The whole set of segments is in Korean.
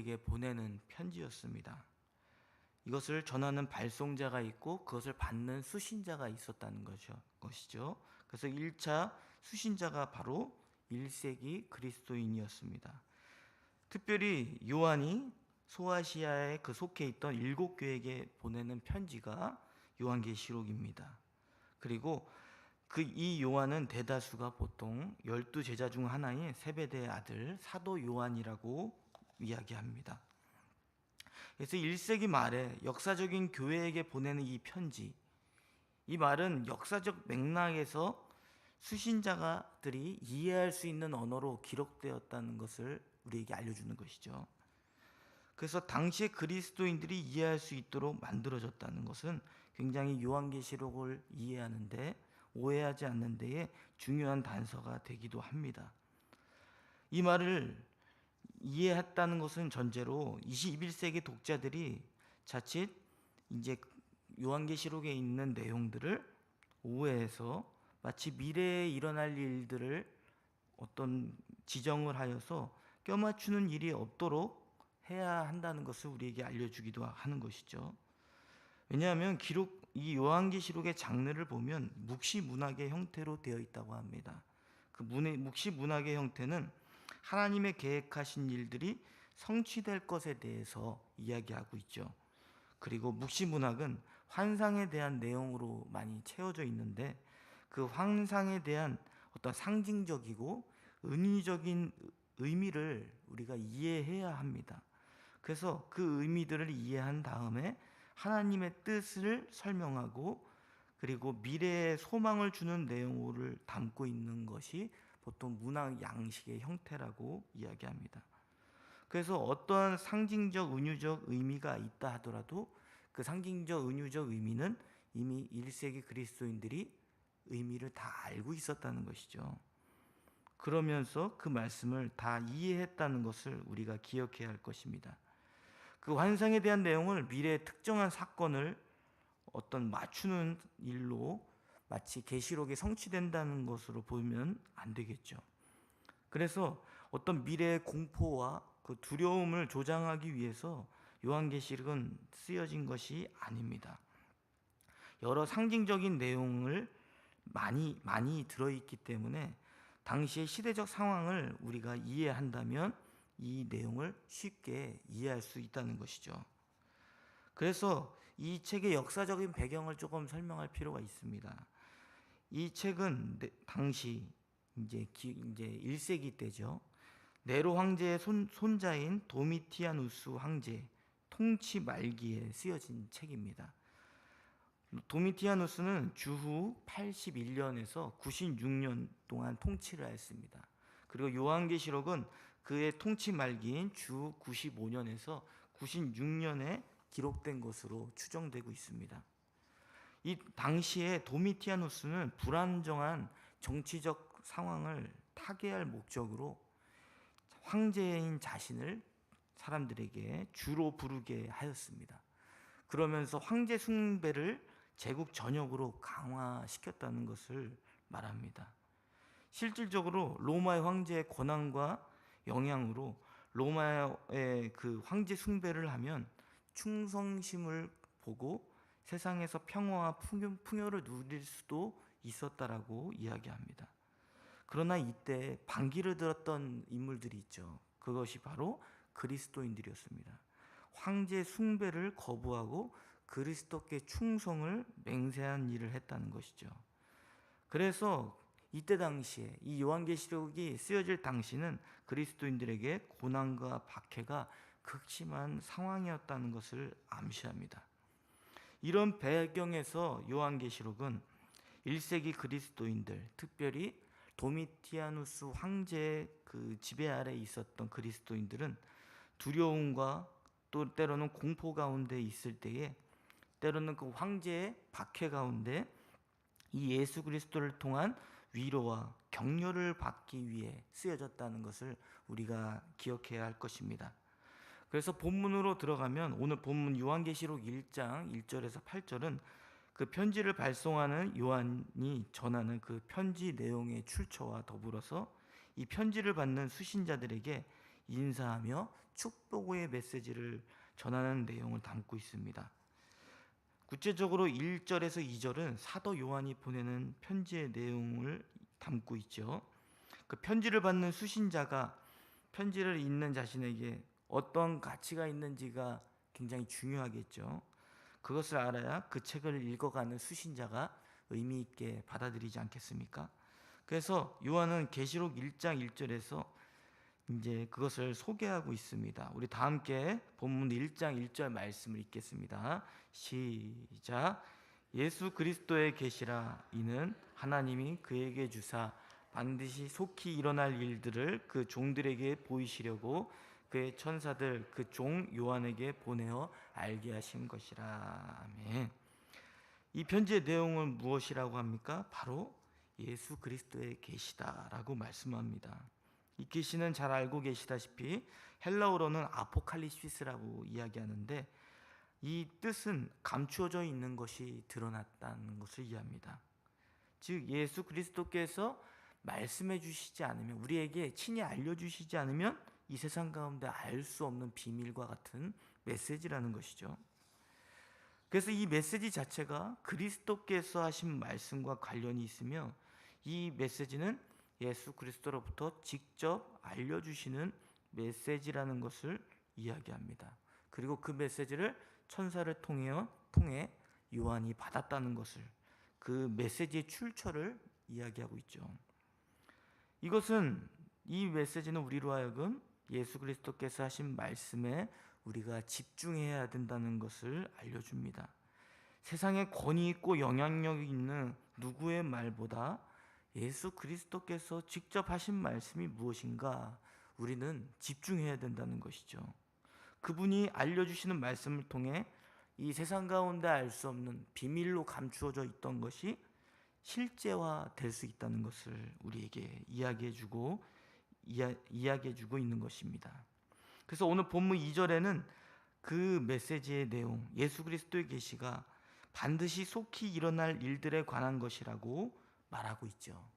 그들에게 보내는 편지였습니다. 이것을 전하는 발송자가 있고 그것을 받는 수신자가 있었다는 것이죠. 그래서 1차 수신자가 바로 1세기 그리스도인이었습니다. 특별히 요한이 소아시아에 속해 있던 7교회에게 보내는 편지가 요한계시록입니다. 그리고 이 요한은 대다수가 보통 12제자 중 하나인 세베대의 아들 사도 요한이라고 이야기합니다. 그래서 1세기 말에 역사적인 교회에게 보내는 이 편지, 이 말은 역사적 맥락에서 수신자들이 이해할 수 있는 언어로 기록되었다는 것을 우리에게 알려주는 것이죠. 그래서 당시의 그리스도인들이 이해할 수 있도록 만들어졌다는 것은 굉장히 요한계시록을 이해하는데, 오해하지 않는 데에 중요한 단서가 되기도 합니다. 이 말을 이해했다는 것은 전제로 21세기 독자들이 자칫 이제 요한계시록에 있는 내용들을 오해해서 마치 미래에 일어날 일들을 어떤 지정을 하여서 껴맞추는 일이 없도록 해야 한다는 것을 우리에게 알려주기도 하는 것이죠. 왜냐하면 이 요한계시록의 장르를 보면 묵시문학의 형태로 되어 있다고 합니다. 그 묵시문학의 형태는 하나님의 계획하신 일들이 성취될 것에 대해서 이야기하고 있죠. 그리고 묵시문학은 환상에 대한 내용으로 많이 채워져 있는데, 그 환상에 대한 어떤 상징적이고 은유적인 의미를 우리가 이해해야 합니다. 그래서 그 의미들을 이해한 다음에 하나님의 뜻을 설명하고, 그리고 미래의 소망을 주는 내용을 담고 있는 것이 보통 문학 양식의 형태라고 이야기합니다. 그래서 어떠한 상징적 은유적 의미가 있다 하더라도 그 상징적 은유적 의미는 이미 1세기 그리스도인들이 의미를 다 알고 있었다는 것이죠. 그러면서 그 말씀을 다 이해했다는 것을 우리가 기억해야 할 것입니다. 그 환상에 대한 내용을 미래의 특정한 사건을 어떤 맞추는 일로 마치 계시록이 성취된다는 것으로 보면 안 되겠죠. 그래서 어떤 미래의 공포와 그 두려움을 조장하기 위해서 요한계시록은 쓰여진 것이 아닙니다. 여러 상징적인 내용을 많이 들어있기 때문에 당시의 시대적 상황을 우리가 이해한다면 이 내용을 쉽게 이해할 수 있다는 것이죠. 그래서 이 책의 역사적인 배경을 조금 설명할 필요가 있습니다. 이 책은 당시 이제 1세기 때죠. 네로 황제의 손자인 도미티아누스 황제 통치 말기에 쓰여진 책입니다. 도미티아누스는 주후 81년에서 96년 동안 통치를 했습니다. 그리고 요한계시록은 그의 통치 말기인 주 95년에서 96년에 기록된 것으로 추정되고 있습니다. 이 당시에 도미티아누스는 불안정한 정치적 상황을 타개할 목적으로 황제인 자신을 사람들에게 주로 부르게 하였습니다. 그러면서 황제 숭배를 제국 전역으로 강화시켰다는 것을 말합니다. 실질적으로 로마의 황제의 권한과 영향으로 로마의 그 황제 숭배를 하면 충성심을 보고 세상에서 평화와 풍요를 누릴 수도 있었다라고 이야기합니다. 그러나 이때 반기를 들었던 인물들이 있죠. 그것이 바로 그리스도인들이었습니다. 황제 숭배를 거부하고 그리스도께 충성을 맹세한 일을 했다는 것이죠. 그래서 이때 당시에 이 요한계시록이 쓰여질 당시는 그리스도인들에게 고난과 박해가 극심한 상황이었다는 것을 암시합니다. 이런 배경에서 요한계시록은 1세기 그리스도인들, 특별히 도미티아누스 황제의 그 지배 아래 있었던 그리스도인들은 두려움과 또 때로는 공포 가운데 있을 때에, 때로는 그 황제의 박해 가운데 이 예수 그리스도를 통한 위로와 격려를 받기 위해 쓰여졌다는 것을 우리가 기억해야 할 것입니다. 그래서 본문으로 들어가면 오늘 본문 요한계시록 1장 1절에서 8절은 그 편지를 발송하는 요한이 전하는 그 편지 내용의 출처와 더불어서 이 편지를 받는 수신자들에게 인사하며 축복의 메시지를 전하는 내용을 담고 있습니다. 구체적으로 1절에서 2절은 사도 요한이 보내는 편지의 내용을 담고 있죠. 그 편지를 받는 수신자가 편지를 읽는 자신에게 어떤 가치가 있는지가 굉장히 중요하겠죠. 그것을 알아야 그 책을 읽어가는 수신자가 의미 있게 받아들이지 않겠습니까? 그래서 요한은 계시록 1장 1절에서 이제 그것을 소개하고 있습니다. 우리 다 함께 본문 1장 1절 말씀을 읽겠습니다. 시작. 예수 그리스도의 계시라. 이는 하나님이 그에게 주사 반드시 속히 일어날 일들을 그 종들에게 보이시려고 그의 천사들 그 종 요한에게 보내어 알게 하신 것이라. 아멘. 이 편지의 내용은 무엇이라고 합니까? 바로 예수 그리스도의 계시다라고 말씀합니다. 이 계시는 잘 알고 계시다시피 헬라어로는 아포칼립시스라고 이야기하는데 이 뜻은 감추어져 있는 것이 드러났다는 것을 이해합니다. 즉 예수 그리스도께서 말씀해 주시지 않으면, 우리에게 친히 알려주시지 않으면 이 세상 가운데 알 수 없는 비밀과 같은 메시지라는 것이죠. 그래서 이 메시지 자체가 그리스도께서 하신 말씀과 관련이 있으며 이 메시지는 예수 그리스도로부터 직접 알려주시는 메시지라는 것을 이야기합니다. 그리고 그 메시지를 천사를 통해 요한이 받았다는 것을, 그 메시지의 출처를 이야기하고 있죠. 이 메시지는 우리로 하여금 예수 그리스도께서 하신 말씀에 우리가 집중해야 된다는 것을 알려줍니다. 세상에 권위 있고 영향력이 있는 누구의 말보다 예수 그리스도께서 직접 하신 말씀이 무엇인가 우리는 집중해야 된다는 것이죠. 그분이 알려주시는 말씀을 통해 이 세상 가운데 알 수 없는 비밀로 감추어져 있던 것이 실제화될 수 있다는 것을 우리에게 이야기해주고 있는 것입니다. 그래서 오늘 본문 2절에는 그 메시지의 내용, 예수 그리스도의 계시가 반드시 속히 일어날 일들에 관한 것이라고 말하고 있죠.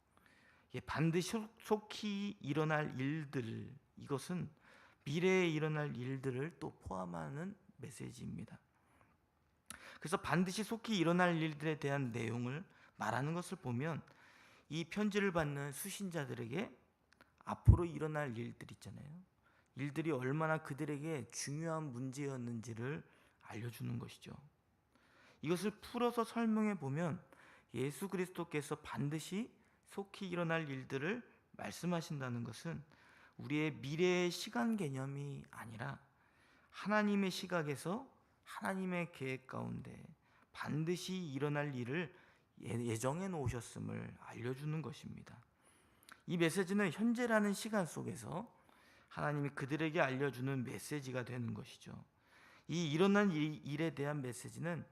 반드시 속히 일어날 일들, 이것은 미래에 일어날 일들을 또 포함하는 메시지입니다. 그래서 반드시 속히 일어날 일들에 대한 내용을 말하는 것을 보면 이 편지를 받는 수신자들에게 앞으로 일어날 일들 있잖아요. 일들이 얼마나 그들에게 중요한 문제였는지를 알려주는 것이죠. 이것을 풀어서 설명해 보면 예수 그리스도께서 반드시 속히 일어날 일들을 말씀하신다는 것은 우리의 미래의 시간 개념이 아니라 하나님의 시각에서 하나님의 계획 가운데 반드시 일어날 일을 예정해 놓으셨음을 알려주는 것입니다. 이 메시지는 현재라는 시간 속에서 하나님이 그들에게 알려주는 메시지가 되는 것이죠. 이 일어난 일에 대한 메시지는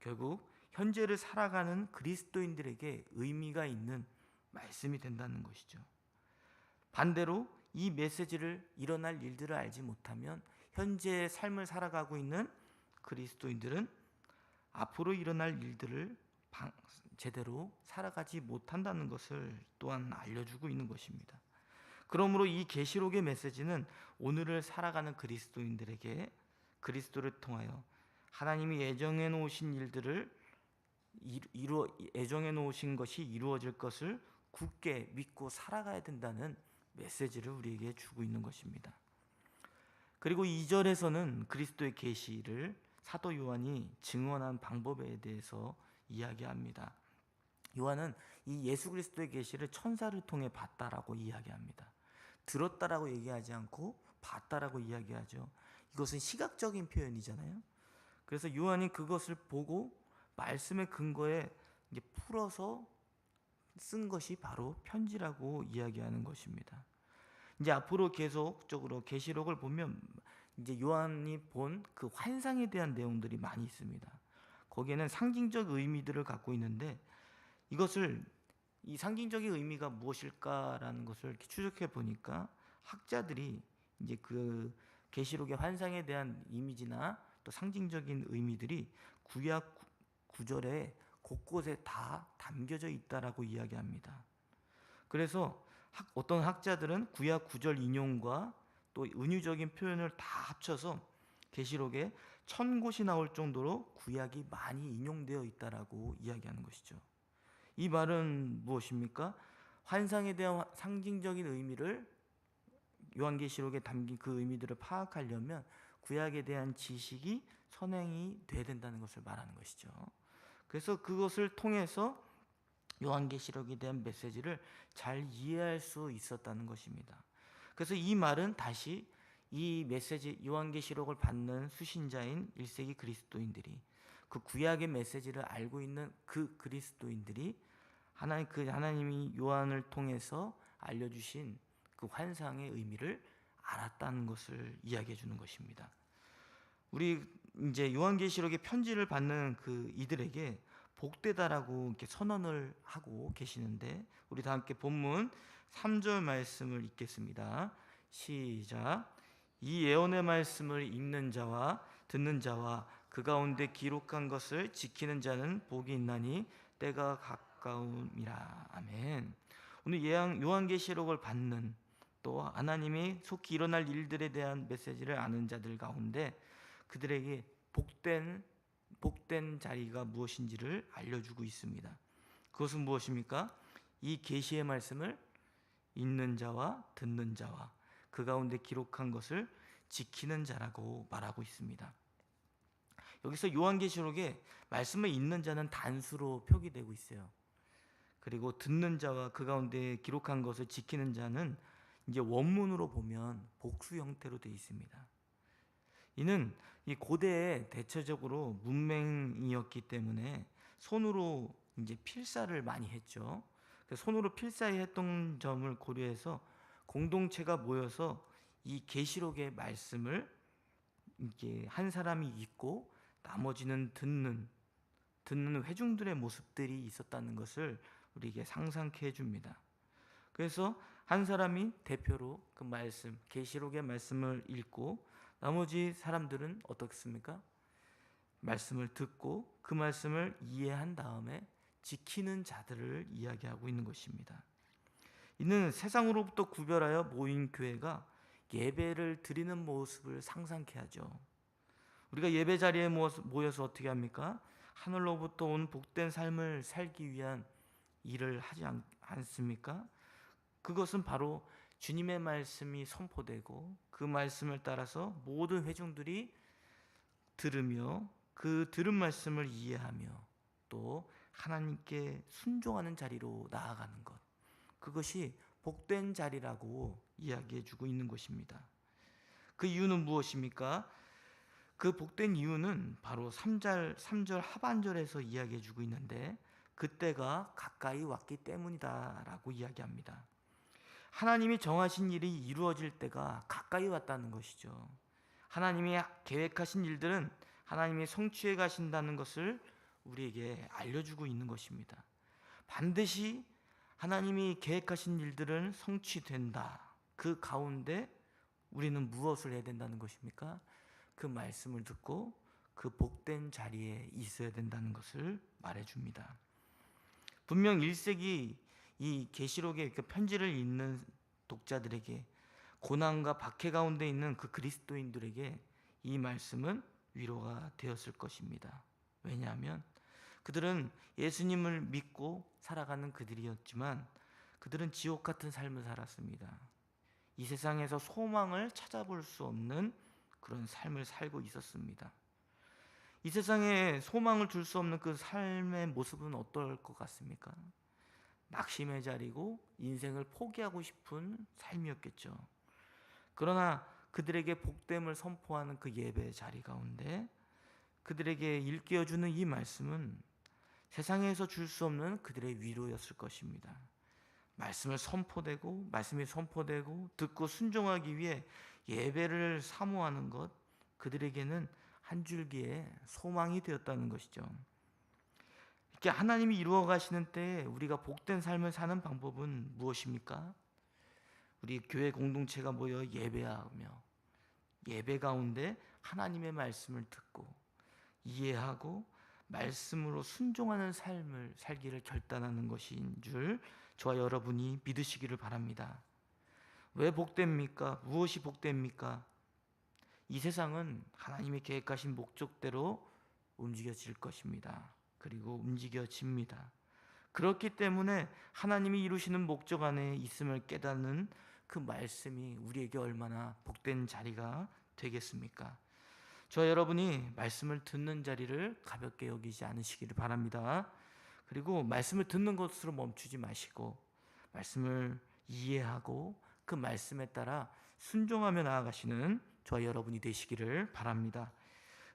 결국 현재를 살아가는 그리스도인들에게 의미가 있는 말씀이 된다는 것이죠. 반대로 이 메시지를, 일어날 일들을 알지 못하면 현재의 삶을 살아가고 있는 그리스도인들은 앞으로 일어날 일들을 제대로 살아가지 못한다는 것을 또한 알려주고 있는 것입니다. 그러므로 이 계시록의 메시지는 오늘을 살아가는 그리스도인들에게 그리스도를 통하여 하나님이 예정해 놓으신 일들을 예정해 놓으신 것이 이루어질 것을 굳게 믿고 살아가야 된다는 메시지를 우리에게 주고 있는 것입니다. 그리고 2절에서는 그리스도의 계시를 사도 요한이 증언한 방법에 대해서 이야기합니다. 요한은 이 예수 그리스도의 계시를 천사를 통해 봤다라고 이야기합니다. 들었다라고 얘기하지 않고 봤다라고 이야기하죠. 이것은 시각적인 표현이잖아요. 그래서 요한이 그것을 보고 말씀의 근거에 이제 풀어서 쓴 것이 바로 편지라고 이야기하는 것입니다. 이제 앞으로 계속적으로 계시록을 보면 이제 요한이 본 그 환상에 대한 내용들이 많이 있습니다. 거기에는 상징적 의미들을 갖고 있는데 이 상징적인 의미가 무엇일까라는 것을 이렇게 추적해 보니까 학자들이 이제 그 계시록의 환상에 대한 이미지나 또 상징적인 의미들이 구약 구절에 곳곳에 다 담겨져 있다라고 이야기합니다. 그래서 어떤 학자들은 구약 구절 인용과 또 은유적인 표현을 다 합쳐서 계시록에 1000곳이 나올 정도로 구약이 많이 인용되어 있다라고 이야기하는 것이죠. 이 말은 무엇입니까? 환상에 대한 상징적인 의미를 요한계시록에 담긴 그 의미들을 파악하려면 구약에 대한 지식이 선행이 돼야 된다는 것을 말하는 것이죠. 그래서 그것을 통해서 요한계시록에 대한 메시지를 잘 이해할 수 있었다는 것입니다. 그래서 이 말은 다시 이 메시지 요한계시록을 받는 수신자인 1세기 그리스도인들이 그 구약의 메시지를 알고 있는 그 그리스도인들이 하나님이 요한을 통해서 알려주신 그 환상의 의미를 알았다는 것을 이야기해 주는 것입니다. 우리 이제 요한계시록의 편지를 받는 그 이들에게 복되다라고 이렇게 선언을 하고 계시는데, 우리 다 함께 본문 3절 말씀을 읽겠습니다. 시작. 이 예언의 말씀을 읽는 자와 듣는 자와 그 가운데 기록한 것을 지키는 자는 복이 있나니 때가 가까움이라. 아멘. 오늘 요한계시록을 받는 또 하나님이 속히 일어날 일들에 대한 메시지를 아는 자들 가운데 그들에게 복된 자리가 무엇인지를 알려주고 있습니다. 그것은 무엇입니까? 이 계시의 말씀을 읽는 자와 듣는 자와 그 가운데 기록한 것을 지키는 자라고 말하고 있습니다. 여기서 요한계시록에 말씀을 읽는 자는 단수로 표기되고 있어요. 그리고 듣는 자와 그 가운데 기록한 것을 지키는 자는 이제 원문으로 보면 복수 형태로 되어 있습니다. 이는 이 고대에 대체적으로 문맹이었기 때문에 손으로 이제 필사를 많이 했죠. 손으로 필사했던 점을 고려해서 공동체가 모여서 이 계시록의 말씀을 이게 한 사람이 읽고 나머지는 듣는 회중들의 모습들이 있었다는 것을 우리에게 상상케 해줍니다. 그래서 한 사람이 대표로 그 말씀, 계시록의 말씀을 읽고 나머지 사람들은 어떻습니까? 말씀을 듣고 그 말씀을 이해한 다음에 지키는 자들을 이야기하고 있는 것입니다. 이는 세상으로부터 구별하여 모인 교회가 예배를 드리는 모습을 상상케 하죠. 우리가 예배 자리에 모여서 어떻게 합니까? 하늘로부터 온 복된 삶을 살기 위한 일을 하지 않습니까? 그것은 바로 주님의 말씀이 선포되고 그 말씀을 따라서 모든 회중들이 들으며 그 들은 말씀을 이해하며 또 하나님께 순종하는 자리로 나아가는 것, 그것이 복된 자리라고 이야기해 주고 있는 것입니다. 그 이유는 무엇입니까? 그 복된 이유는 바로 3절 하반절에서 이야기해 주고 있는데, 그때가 가까이 왔기 때문이다라고 이야기합니다. 하나님이 정하신 일이 이루어질 때가 가까이 왔다는 것이죠. 하나님이 계획하신 일들은 하나님이 성취해 가신다는 것을 우리에게 알려주고 있는 것입니다. 반드시 하나님이 계획하신 일들은 성취된다. 그 가운데 우리는 무엇을 해야 된다는 것입니까? 그 말씀을 듣고 그 복된 자리에 있어야 된다는 것을 말해줍니다. 분명 1세기 이 계시록의 그 편지를 읽는 독자들에게, 고난과 박해 가운데 있는 그 그리스도인들에게 이 말씀은 위로가 되었을 것입니다. 왜냐하면 그들은 예수님을 믿고 살아가는 그들이었지만 그들은 지옥 같은 삶을 살았습니다. 이 세상에서 소망을 찾아볼 수 없는 그런 삶을 살고 있었습니다. 이 세상에 소망을 줄 수 없는 그 삶의 모습은 어떨 것 같습니까? 낙심의 자리고 인생을 포기하고 싶은 삶이었겠죠. 그러나 그들에게 복됨을 선포하는 그 예배 자리 가운데 그들에게 일깨워주는 이 말씀은 세상에서 줄 수 없는 그들의 위로였을 것입니다. 말씀이 선포되고 듣고 순종하기 위해 예배를 사모하는 것, 그들에게는 한 줄기의 소망이 되었다는 것이죠. 이렇게 하나님이 이루어 가시는 때에 우리가 복된 삶을 사는 방법은 무엇입니까? 우리 교회 공동체가 모여 예배하며 예배 가운데 하나님의 말씀을 듣고 이해하고 말씀으로 순종하는 삶을 살기를 결단하는 것인 줄 저와 여러분이 믿으시기를 바랍니다. 왜 복됩니까? 무엇이 복됩니까? 이 세상은 하나님이 계획하신 목적대로 움직여질 것입니다. 그리고 움직여집니다. 그렇기 때문에 하나님이 이루시는 목적 안에 있음을 깨닫는 그 말씀이 우리에게 얼마나 복된 자리가 되겠습니까? 저 여러분이 말씀을 듣는 자리를 가볍게 여기지 않으시기를 바랍니다. 그리고 말씀을 듣는 것으로 멈추지 마시고 말씀을 이해하고 그 말씀에 따라 순종하며 나아가시는 저 여러분이 되시기를 바랍니다.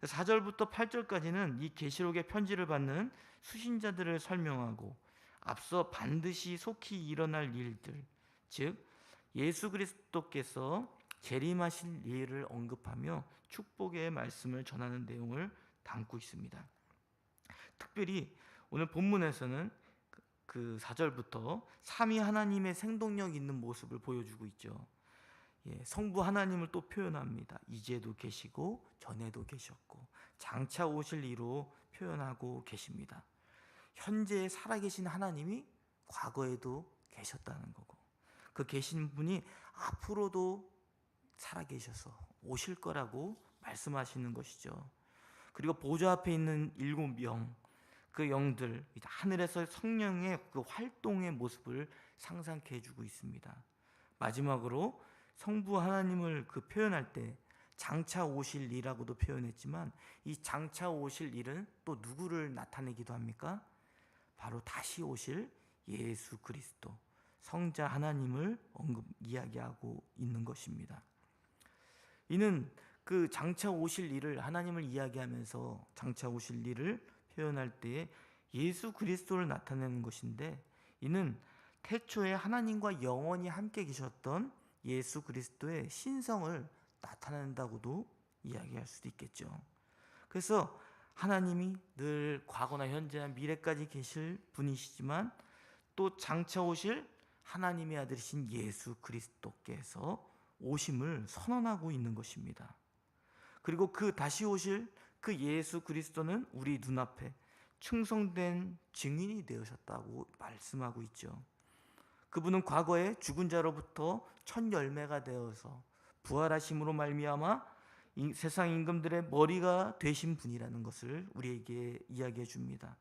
4절부터 8절까지는 이 계시록의 편지를 받는 수신자들을 설명하고 앞서 반드시 속히 일어날 일들, 즉 예수 그리스도께서 재림하실 일을 언급하며 축복의 말씀을 전하는 내용을 담고 있습니다. 특별히 오늘 본문에서는 그 4절부터 삼위 하나님의 생동력 있는 모습을 보여주고 있죠. 성부 하나님을 또 표현합니다. 이제도 계시고 전에도 계셨고 장차 오실 이로 표현하고 계십니다. 현재 살아계신 하나님이 과거에도 계셨다는 거고 그 계신 분이 앞으로도 살아계셔서 오실 거라고 말씀하시는 것이죠. 그리고 보좌 앞에 있는 7영, 그 영들 하늘에서 성령의 그 활동의 모습을 상상케 해주고 있습니다. 마지막으로 성부 하나님을 그 표현할 때 장차 오실 이라고도 표현했지만 이 장차 오실 일은 또 누구를 나타내기도 합니까? 바로 다시 오실 예수 그리스도 성자 하나님을 이야기하고 있는 것입니다. 이는 그 장차 오실 일을 하나님을 이야기하면서 장차 오실 일을 표현할 때에 예수 그리스도를 나타내는 것인데 이는 태초에 하나님과 영원히 함께 계셨던 예수 그리스도의 신성을 나타낸다고도 이야기할 수도 있겠죠. 그래서 하나님이 늘 과거나 현재나 미래까지 계실 분이시지만 또 장차 오실 하나님의 아들이신 예수 그리스도께서 오심을 선언하고 있는 것입니다. 그리고 그 다시 오실 그 예수 그리스도는 우리 눈앞에 충성된 증인이 되셨다고 말씀하고 있죠. 그분은 과거에 죽은 자로부터 첫 열매가 되어서 부활하심으로 말미암아 세상 임금들의 머리가 되신 분이라는 것을 우리에게 이야기해 줍니다.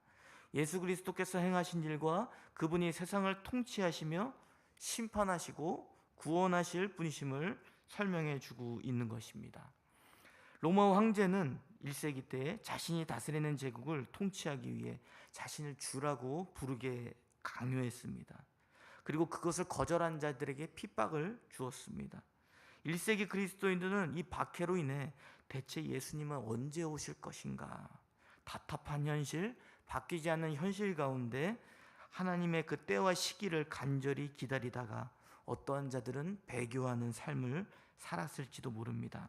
예수 그리스도께서 행하신 일과 그분이 세상을 통치하시며 심판하시고 구원하실 분이심을 설명해 주고 있는 것입니다. 로마 황제는 1세기 때 자신이 다스리는 제국을 통치하기 위해 자신을 주라고 부르게 강요했습니다. 그리고 그것을 거절한 자들에게 핍박을 주었습니다. 1세기 그리스도인들은 이 박해로 인해 대체 예수님은 언제 오실 것인가 답답한 현실, 바뀌지 않는 현실 가운데 하나님의 그 때와 시기를 간절히 기다리다가 어떠한 자들은 배교하는 삶을 살았을지도 모릅니다.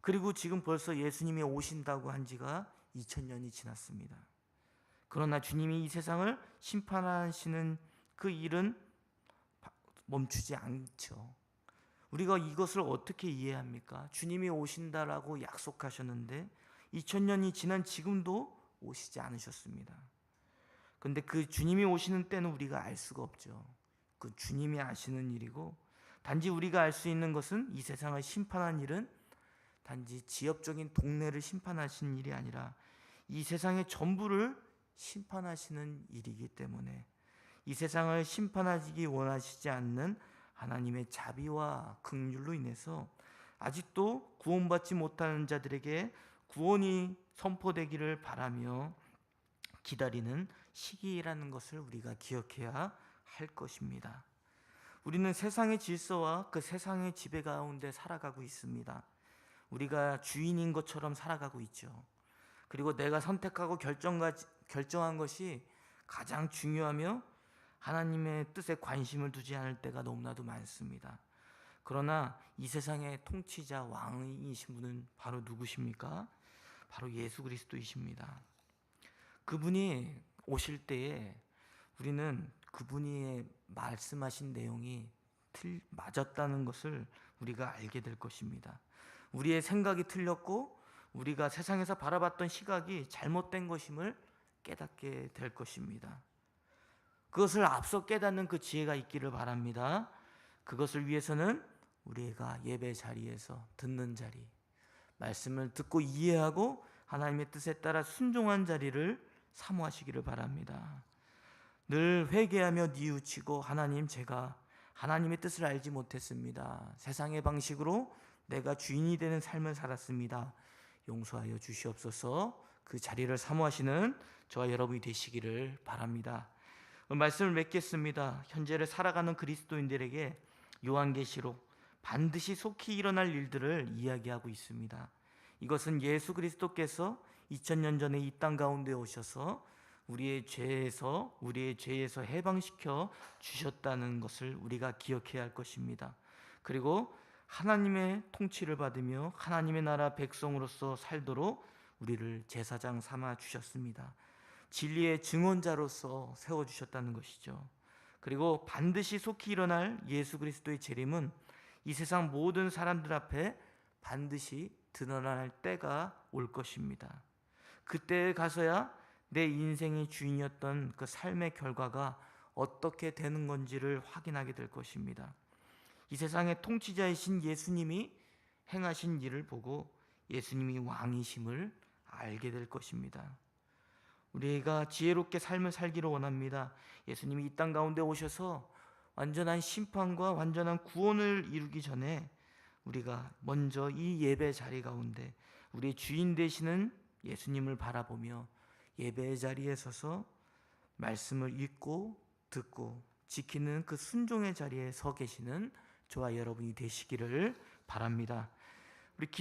그리고 지금 벌써 예수님이 오신다고 한 지가 2000년이 지났습니다. 그러나 주님이 이 세상을 심판하시는 그 일은 멈추지 않죠. 우리가 이것을 어떻게 이해합니까? 주님이 오신다라고 약속하셨는데 2000년이 지난 지금도 오시지 않으셨습니다. 그런데 그 주님이 오시는 때는 우리가 알 수가 없죠. 그 주님이 아시는 일이고 단지 우리가 알 수 있는 것은 이 세상을 심판한 일은 단지 지역적인 동네를 심판하시는 일이 아니라 이 세상의 전부를 심판하시는 일이기 때문에 이 세상을 심판하시기 원하시지 않는 하나님의 자비와 긍휼로 인해서 아직도 구원받지 못하는 자들에게 구원이 선포되기를 바라며 기다리는 시기라는 것을 우리가 기억해야 할 것입니다. 우리는 세상의 질서와 그 세상의 지배 가운데 살아가고 있습니다. 우리가 주인인 것처럼 살아가고 있죠. 그리고 내가 선택하고 결정한 것이 가장 중요하며 하나님의 뜻에 관심을 두지 않을 때가 너무나도 많습니다. 그러나 이 세상의 통치자 왕이신 분은 바로 누구십니까? 바로 예수 그리스도이십니다. 그분이 오실 때에 우리는 그분이 말씀하신 내용이 맞았다는 것을 우리가 알게 될 것입니다. 우리의 생각이 틀렸고 우리가 세상에서 바라봤던 시각이 잘못된 것임을 깨닫게 될 것입니다. 그것을 앞서 깨닫는 그 지혜가 있기를 바랍니다. 그것을 위해서는 우리가 예배 자리에서 듣는 자리, 말씀을 듣고 이해하고 하나님의 뜻에 따라 순종한 자리를 사모하시기를 바랍니다. 늘 회개하며 뉘우치고 하나님, 제가 하나님의 뜻을 알지 못했습니다. 세상의 방식으로 내가 주인이 되는 삶을 살았습니다. 용서하여 주시옵소서. 그 자리를 사모하시는 저와 여러분이 되시기를 바랍니다. 말씀을 맺겠습니다. 현재를 살아가는 그리스도인들에게 요한계시록 반드시 속히 일어날 일들을 이야기하고 있습니다. 이것은 예수 그리스도께서 2000년 전에 이 땅 가운데 오셔서 우리의 죄에서 해방시켜 주셨다는 것을 우리가 기억해야 할 것입니다. 그리고 하나님의 통치를 받으며 하나님의 나라 백성으로서 살도록 우리를 제사장 삼아 주셨습니다. 진리의 증언자로서 세워주셨다는 것이죠. 그리고 반드시 속히 일어날 예수 그리스도의 재림은 이 세상 모든 사람들 앞에 반드시 드러날 때가 올 것입니다. 그때에 가서야 내 인생의 주인이었던 그 삶의 결과가 어떻게 되는 건지를 확인하게 될 것입니다. 이 세상의 통치자이신 예수님이 행하신 일을 보고 예수님이 왕이심을 알게 될 것입니다. 우리가 지혜롭게 삶을 살기를 원합니다. 예수님이 이 땅 가운데 오셔서 완전한 심판과 완전한 구원을 이루기 전에 우리가 먼저 이 예배 자리 가운데 우리의 주인 되시는 예수님을 바라보며 예배의 자리에 서서 말씀을 읽고 듣고 지키는 그 순종의 자리에 서 계시는 저와 여러분이 되시기를 바랍니다.